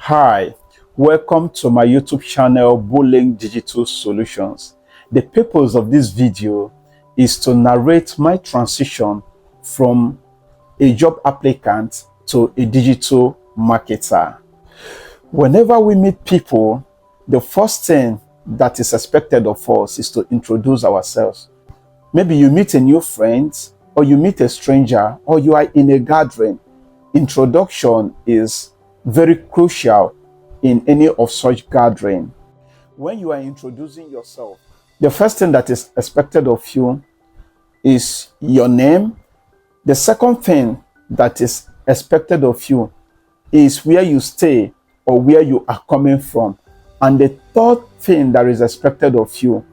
Hi, welcome to my YouTube channel, Bullying Digital Solutions. The purpose of this video is to narrate my transition from a job applicant to a digital marketer. Whenever we meet people, the first thing that is expected of us is to introduce ourselves. Maybe you meet a new friend, or you meet a stranger, or you are in a gathering. Introduction is very crucial in any of such gathering. When you are introducing yourself, the first thing that is expected of you is your name. The second thing that is expected of you is where you stay or where you are coming from. And the third thing that is expected of you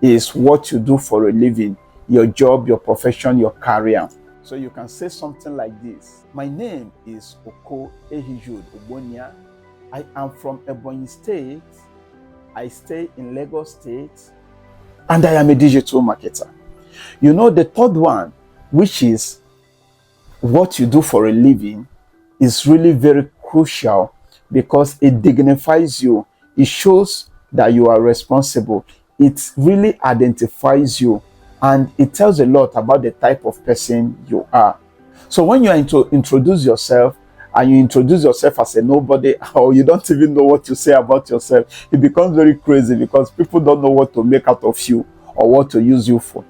is what you do for a living, your job, your profession, your career. So you can say something like this. My name is Oko Ehijud Obonia. I am from Ebonyi State. I stay in Lagos State. And I am a digital marketer. You know, the third one, which is what you do for a living, is really very crucial because it dignifies you. It shows that you are responsible. It really identifies you. And it tells a lot about the type of person you are. So when you are to introduce yourself, and you introduce yourself as a nobody, or you don't even know what to say about yourself, it becomes very crazy because people don't know what to make out of you or what to use you for.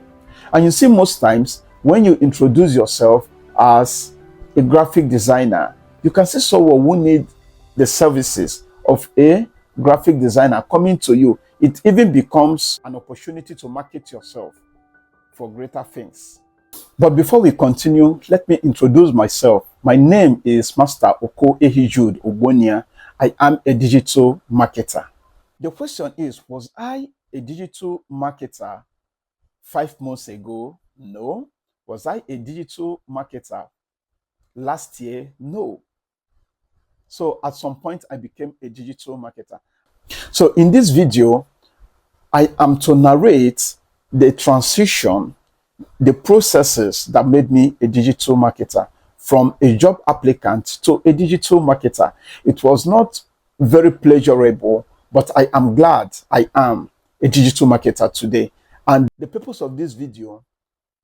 And you see, most times when you introduce yourself as a graphic designer, you can see someone who needs the services of a graphic designer coming to you. It even becomes an opportunity to market yourself for greater things. But before we continue, let me introduce myself. My name is Master Oko Ehijud Obonia. I am a digital marketer. The question is, was I a digital marketer 5 months ago? No. Was I a digital marketer last year? No. So at some point, I became a digital marketer. So in this video, I am to narrate the transition, the processes that made me a digital marketer from a job applicant to a digital marketer. It was not very pleasurable, but I am glad I am a digital marketer today. And the purpose of this video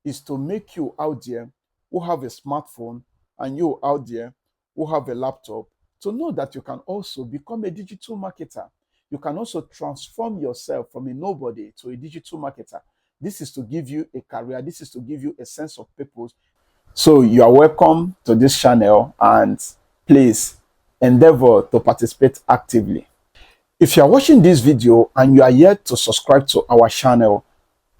is to make you out there who have a smartphone and you out there who have a laptop to know that you can also become a digital marketer. You can also transform yourself from a nobody to a digital marketer. This is to give you a career. This is to give you a sense of purpose. So you are welcome to this channel, and please endeavor to participate actively. If you are watching this video and you are yet to subscribe to our channel,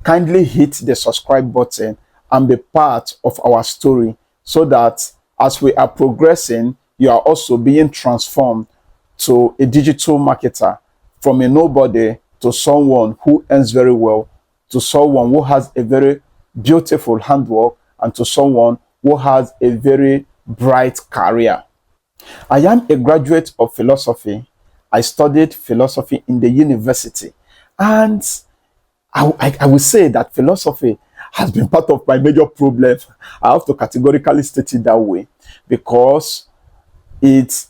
kindly hit the subscribe button and be part of our story so that as we are progressing, you are also being transformed to a digital marketer, from a nobody to someone who earns very well, to someone who has a very beautiful handwork, and to someone who has a very bright career. I am a graduate of philosophy. I studied philosophy in the university, and I would say that philosophy has been part of my major problem. I have to categorically state it that way because it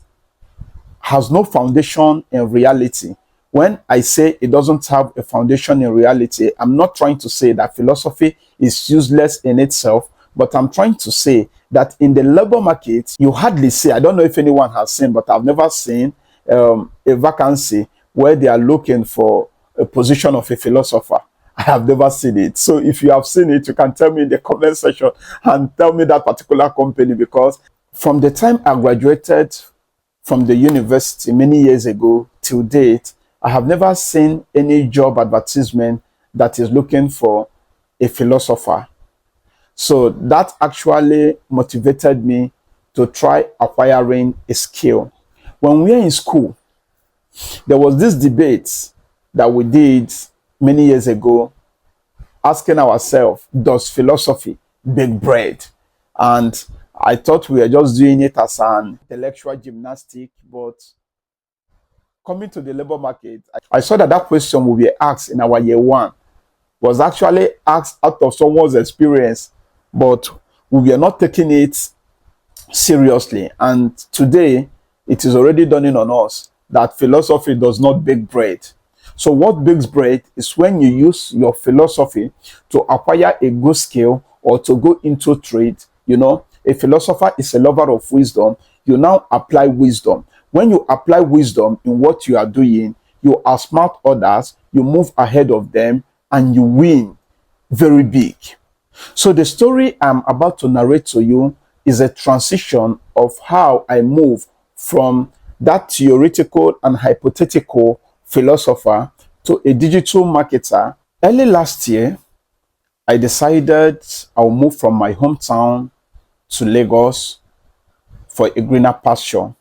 has no foundation in reality. When I say it doesn't have a foundation in reality, I'm not trying to say that philosophy is useless in itself, but I'm trying to say that in the labor market, you hardly see, I don't know if anyone has seen, but I've never seen a vacancy where they are looking for a position of a philosopher. I have never seen it. So if you have seen it, you can tell me in the comment section and tell me that particular company, because from the time I graduated from the university many years ago till date, I have never seen any job advertisement that is looking for a philosopher. So that actually motivated me to try acquiring a skill. When we were in school, there was this debate that we did many years ago, asking ourselves, does philosophy bake bread? And I thought we were just doing it as an intellectual gymnastic, but coming to the labor market, I saw that that question will be asked in our year one, was actually asked out of someone's experience, but we were not taking it seriously. And today, it is already dawning on us that philosophy does not bake bread. So what bakes bread is when you use your philosophy to acquire a good skill or to go into trade. You know, a philosopher is a lover of wisdom. You now apply wisdom. When you apply wisdom in what you are doing, you outsmart others, you move ahead of them, and you win very big. So the story I'm about to narrate to you is a transition of how I move from that theoretical and hypothetical philosopher to a digital marketer. Early last year, I decided I'll move from my hometown to Lagos for a greener pasture.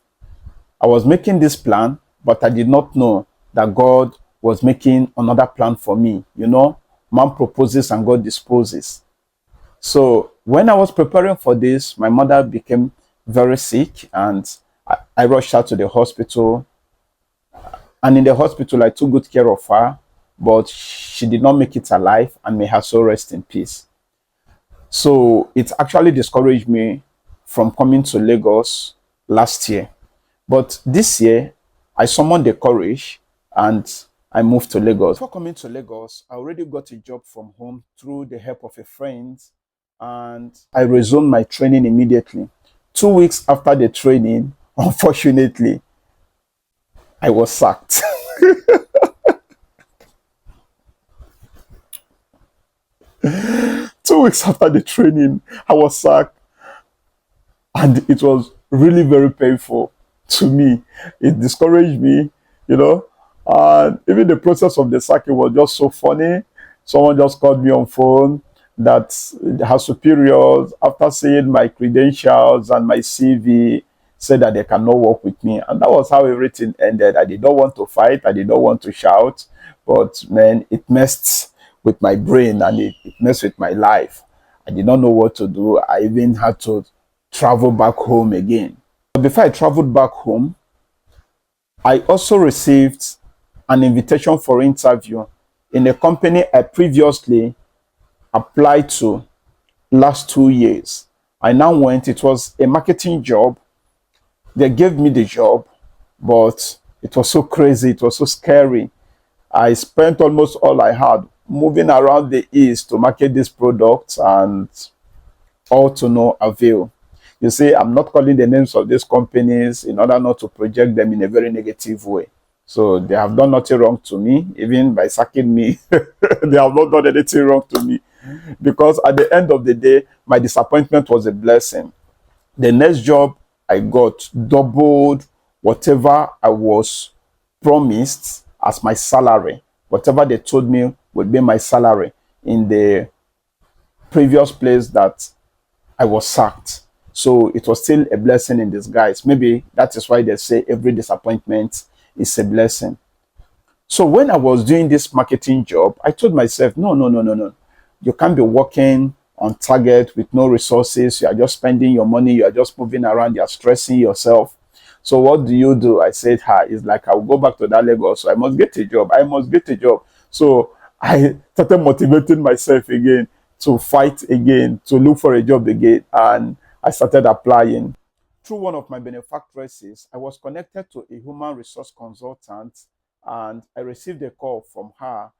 I was making this plan, but I did not know that God was making another plan for me. You know, man proposes and God disposes. So when I was preparing for this, my mother became very sick, and I rushed her to the hospital. And in the hospital, I took good care of her, but she did not make it alive, and may her soul rest in peace. So it actually discouraged me from coming to Lagos last year. But this year, I summoned the courage and I moved to Lagos. Before coming to Lagos, I already got a job from home through the help of a friend, and I resumed my training immediately. 2 weeks after the training, unfortunately, I was sacked. 2 weeks after the training, I was sacked, and it was really very painful to me. It discouraged me, you know. And even the process of the sacking was just so funny. Someone just called me on phone that her superiors, after seeing my credentials and my CV, said that they cannot work with me. And that was how everything ended. I did not want to fight. I did not want to shout. But man, it messed with my brain, and it messed with my life. I did not know what to do. I even had to travel back home again. But before I traveled back home, I also received an invitation for interview in a company I previously applied to last 2 years. I now went. It was a marketing job. They gave me the job, but it was so crazy. It was so scary. I spent almost all I had moving around the East to market these products, and all to no avail. You see, I'm not calling the names of these companies in order not to project them in a very negative way. So they have done nothing wrong to me, even by sacking me. They have not done anything wrong to me, because at the end of the day, my disappointment was a blessing. The next job I got doubled whatever I was promised as my salary. Whatever they told me would be my salary in the previous place that I was sacked. So it was still a blessing in disguise. Maybe that is why they say every disappointment is a blessing. So when I was doing this marketing job, I told myself, no, no, no, no, no. You can't be working on target with no resources. You are just spending your money. You are just moving around. You are stressing yourself. So what do? I said, it's like, I'll go back to that Lagos. So I must get a job. I must get a job. So I started motivating myself again to fight again, to look for a job again. And I started applying. Through one of my benefactresses, I was connected to a human resource consultant, and I received a call from her.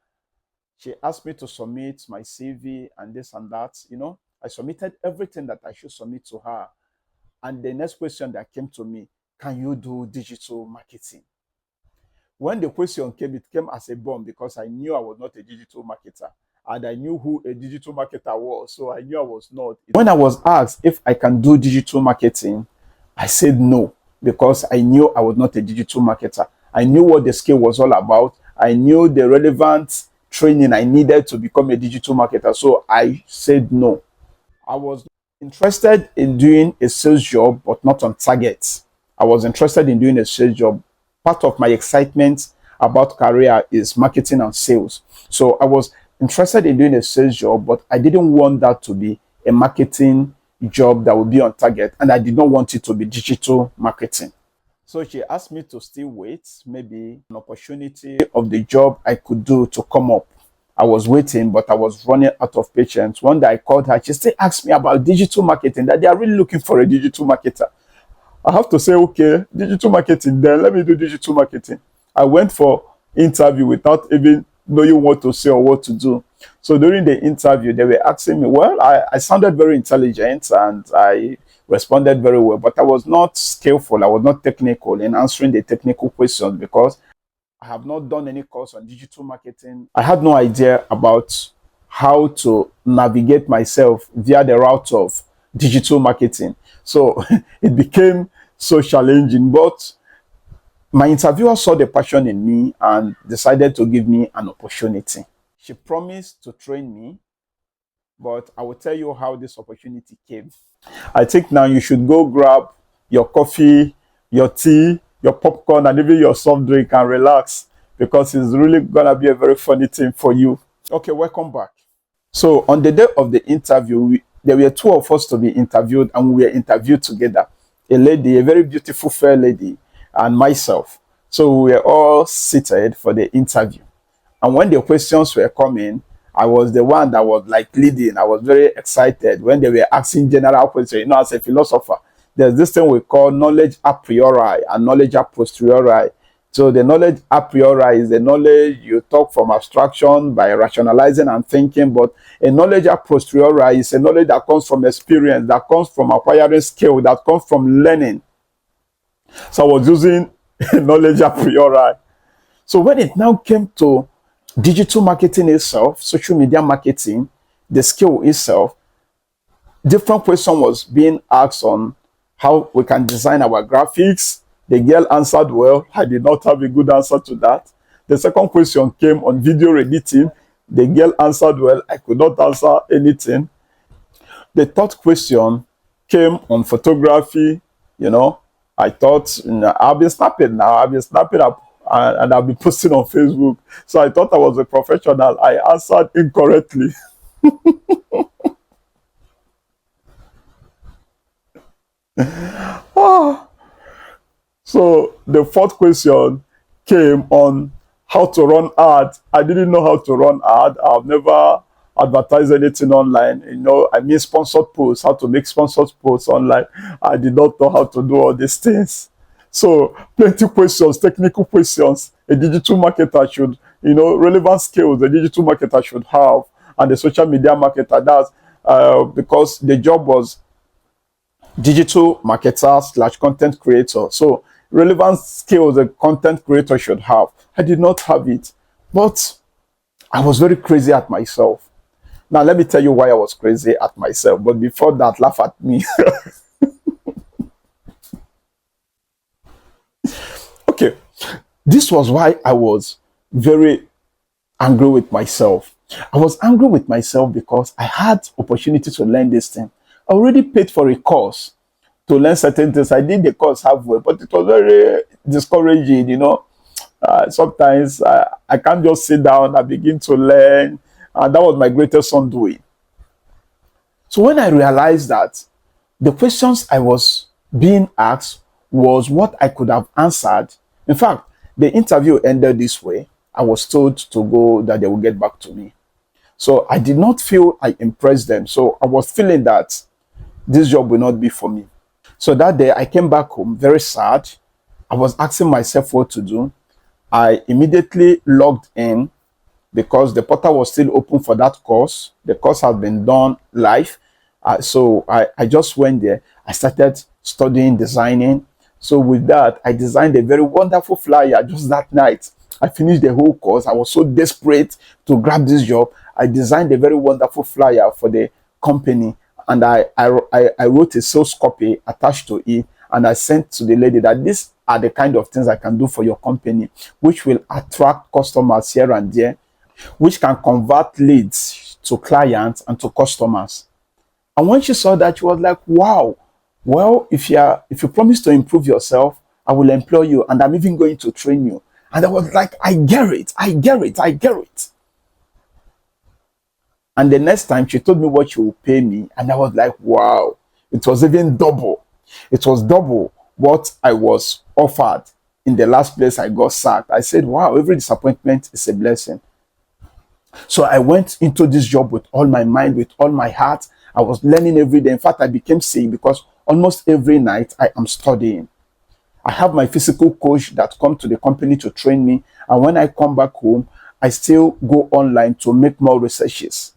She asked me to submit my CV and this and that. You know, I submitted everything that I should submit to her. And the next question that came to me, can you do digital marketing? When the question came, it came as a bomb, because I knew I was not a digital marketer, and I knew who a digital marketer was. So I knew I was not. When I was asked if I can do digital marketing, I said no, because I knew I was not a digital marketer. I knew what the skill was all about. I knew the relevant training I needed to become a digital marketer. So I said no. I was interested in doing a sales job, but not on target. I was interested in doing a sales job. Part of my excitement about career is marketing and sales. So I was interested in doing a sales job, but I didn't want that to be a marketing job that would be on target, and I did not want it to be digital marketing. So she asked me to still wait, maybe an opportunity of the job I could do to come up. I was waiting, but I was running out of patience. One day I called her. She still asked me about digital marketing, that they are really looking for a digital marketer. I have to say, okay, digital marketing, then let me do digital marketing. I went for interview without even knowing what to say or what to do. So during the interview, they were asking me, well, I sounded very intelligent and I responded very well, but I was not skillful. I was not technical in answering the technical questions because I have not done any course on digital marketing. I had no idea about how to navigate myself via the route of digital marketing. So it became so challenging, but my interviewer saw the passion in me and decided to give me an opportunity. She promised to train me, but I will tell you how this opportunity came. I think now you should go grab your coffee, your tea, your popcorn, and even your soft drink and relax because it's really going to be a very funny thing for you. Okay, welcome back. So on the day of the interview, there were two of us to be interviewed, and we were interviewed together. A lady, a very beautiful, fair lady, and myself. So we were all seated for the interview. And when the questions were coming, I was the one that was like leading. I was very excited when they were asking general questions. You know, as a philosopher, there's this thing we call knowledge a priori and knowledge a posteriori. So the knowledge a priori is the knowledge you talk from abstraction by rationalizing and thinking, but a knowledge a posteriori is a knowledge that comes from experience, that comes from acquiring skill, that comes from learning. So I was using knowledge a priori. So when it now came to digital marketing itself, social media marketing, the skill itself, different question was being asked on how we can design our graphics. The girl answered well. I did not have a good answer to that. The second question came on video editing. The girl answered well. I could not answer anything. The third question came on photography. You know, I thought, I'll be snapping now. I'll be snapping up and I'll be posting on Facebook. So I thought I was a professional. I answered incorrectly. So the fourth question came on how to run ads. I didn't know how to run ads. I've never advertised anything online. You know, I mean sponsored posts, how to make sponsored posts online. I did not know how to do all these things. So plenty questions, technical questions, a digital marketer should, relevant skills a digital marketer should have, and the social media marketer does, because the job was digital marketer / content creator. So relevant skills a content creator should have. I did not have it, but I was very crazy at myself. Now let me tell you why I was crazy at myself. But before that, laugh at me. Okay, this was why I was very angry with myself. I was angry with myself because I had opportunity to learn this thing. I already paid for a course to learn certain things. I did the course halfway, but it was very discouraging, sometimes I can't just sit down and begin to learn. And that was my greatest undoing. So when I realized that the questions I was being asked was what I could have answered. In fact, the interview ended this way. I was told to go, that they will get back to me. So I did not feel I impressed them. So I was feeling that this job will not be for me. So that day I came back home very sad. I was asking myself what to do. I immediately logged in because the portal was still open for that course. The course has been done live. So I just went there. I started studying, designing. So with that, I designed a very wonderful flyer just that night. I finished the whole course. I was so desperate to grab this job. I designed a very wonderful flyer for the company, and I wrote a sales copy attached to it, and I sent to the lady that these are the kind of things I can do for your company, which will attract customers here and there, which can convert leads to clients and to customers. And when she saw that, she was like, wow, well, if you promise to improve yourself, I will employ you, and I'm even going to train you. And I was like, I get it. And the next time she told me what she would pay me, and I was like, wow, it was even double. It was double what I was offered in the last place I got sacked. I said, wow, every disappointment is a blessing. So I went into this job with all my mind, with all my heart. I was learning every day. In fact, I became sick because Almost every night, I am studying. I have my physical coach that come to the company to train me. And when I come back home, I still go online to make more researches.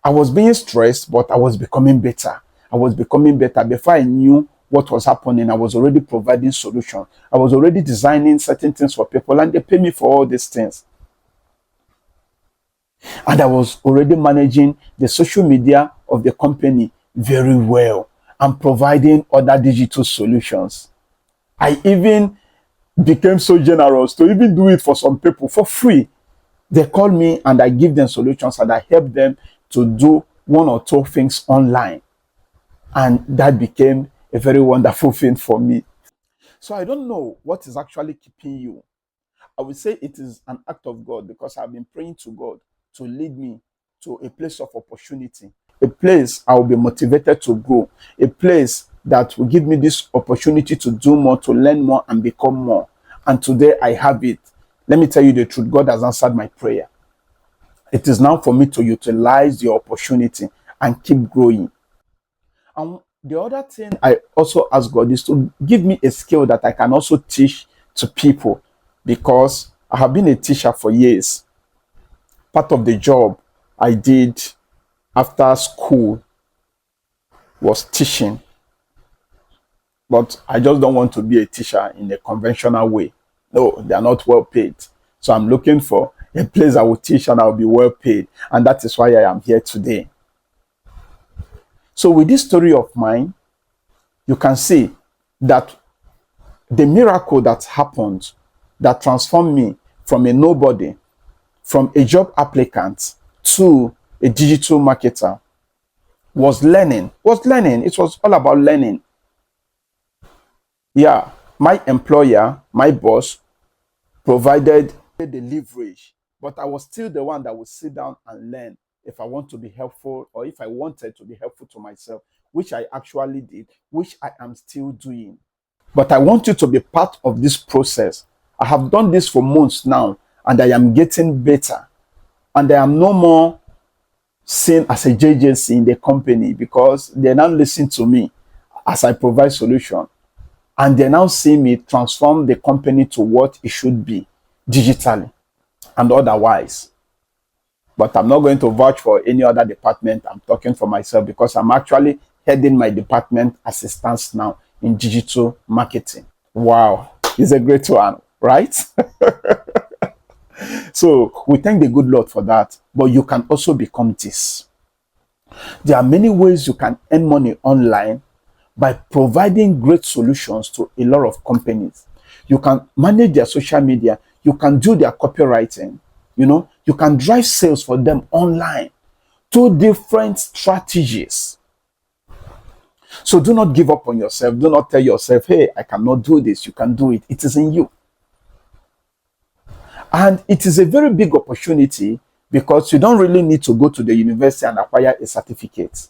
I was being stressed, but I was becoming better. I was becoming better. Before I knew what was happening, I was already providing solutions. I was already designing certain things for people, and they pay me for all these things. And I was already managing the social media of the company very well and providing other digital solutions. I even became so generous to even do it for some people for free. They call me and I give them solutions and I help them to do one or two things online. And that became a very wonderful thing for me. So I don't know what is actually keeping you. I would say it is an act of God because I've been praying to God to lead me to a place of opportunity, a place I will be motivated to grow, a place that will give me this opportunity to do more, to learn more, and become more. And today I have it. Let me tell you the truth. God has answered my prayer. It is now for me to utilize the opportunity and keep growing. And the other thing I also ask God is to give me a skill that I can also teach to people, because I have been a teacher for years. Part of the job I did after school was teaching. But I just don't want to be a teacher in a conventional way. No, they are not well paid. So I'm looking for a place I will teach and I will be well paid. And that is why I am here today. So with this story of mine, you can see that the miracle that happened, that transformed me from a nobody, from a job applicant to a digital marketer, was learning. It was all about learning. Yeah, my employer, my boss, provided the leverage, but I was still the one that would sit down and learn if I want to be helpful or if I wanted to be helpful to myself, which I actually did, which I am still doing. But I want you to be part of this process. I have done this for months now, and I am getting better. And I am no more seen as a JJC in the company because they now listen to me as I provide solution. And they now see me transform the company to what it should be digitally and otherwise. But I'm not going to vouch for any other department. I'm talking for myself because I'm actually heading my department as it stands now in digital marketing. Wow, it's a great one, right? So we thank the good Lord for that. But you can also become this. There are many ways you can earn money online by providing great solutions to a lot of companies. You can manage their social media. You can do their copywriting. You can drive sales for them online. Two different strategies. So do not give up on yourself. Do not tell yourself, hey, I cannot do this. You can do it. It is in you. And it is a very big opportunity because you don't really need to go to the university and acquire a certificate.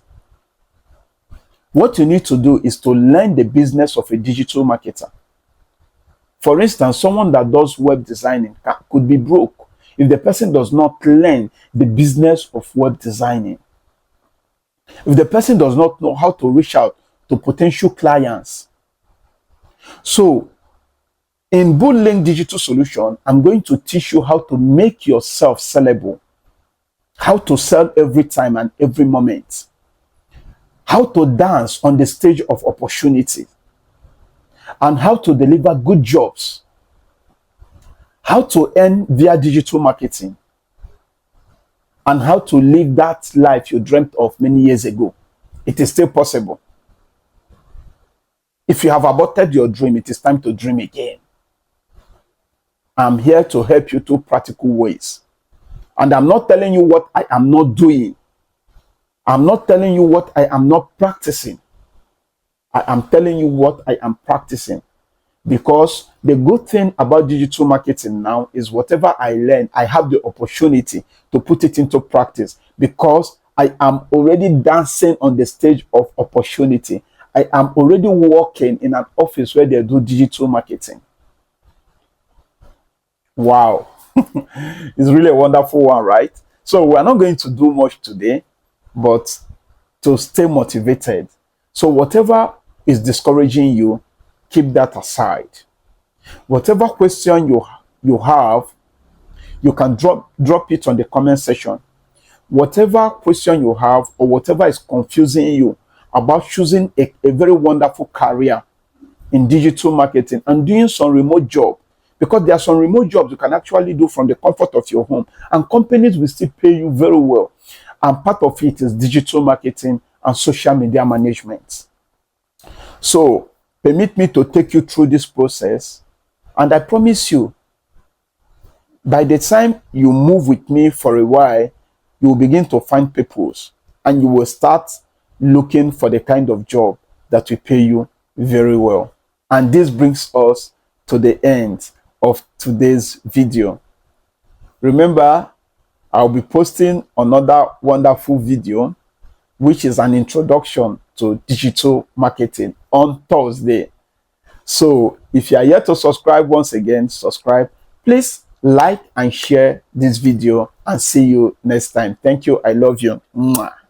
What you need to do is to learn the business of a digital marketer. For instance, someone that does web designing could be broke if the person does not learn the business of web designing. If the person does not know how to reach out to potential clients. So, in Bulling Digital Solution, I'm going to teach you how to make yourself sellable, how to sell every time and every moment, how to dance on the stage of opportunity, and how to deliver good jobs, how to earn via digital marketing, and how to live that life you dreamt of many years ago. It is still possible. If you have aborted your dream, it is time to dream again. I'm here to help you through practical ways. And I'm not telling you what I am not doing. I'm not telling you what I am not practicing. I am telling you what I am practicing. Because the good thing about digital marketing now is whatever I learn, I have the opportunity to put it into practice because I am already dancing on the stage of opportunity. I am already working in an office where they do digital marketing. Wow. It's really a wonderful one, right? So we're not going to do much today, but to stay motivated. So whatever is discouraging you, keep that aside. Whatever question you have, you can drop it on the comment section. Whatever question you have or whatever is confusing you about choosing a very wonderful career in digital marketing and doing some remote job, because there are some remote jobs you can actually do from the comfort of your home and companies will still pay you very well. And part of it is digital marketing and social media management. So permit me to take you through this process, and I promise you, by the time you move with me for a while, you will begin to find purpose and you will start looking for the kind of job that will pay you very well. And this brings us to the end of today's video. Remember, I'll be posting another wonderful video, which is an introduction to digital marketing on Thursday. So if you are yet to subscribe, once again, subscribe. Please like and share this video, and see you next time. Thank you. I love you. Mwah.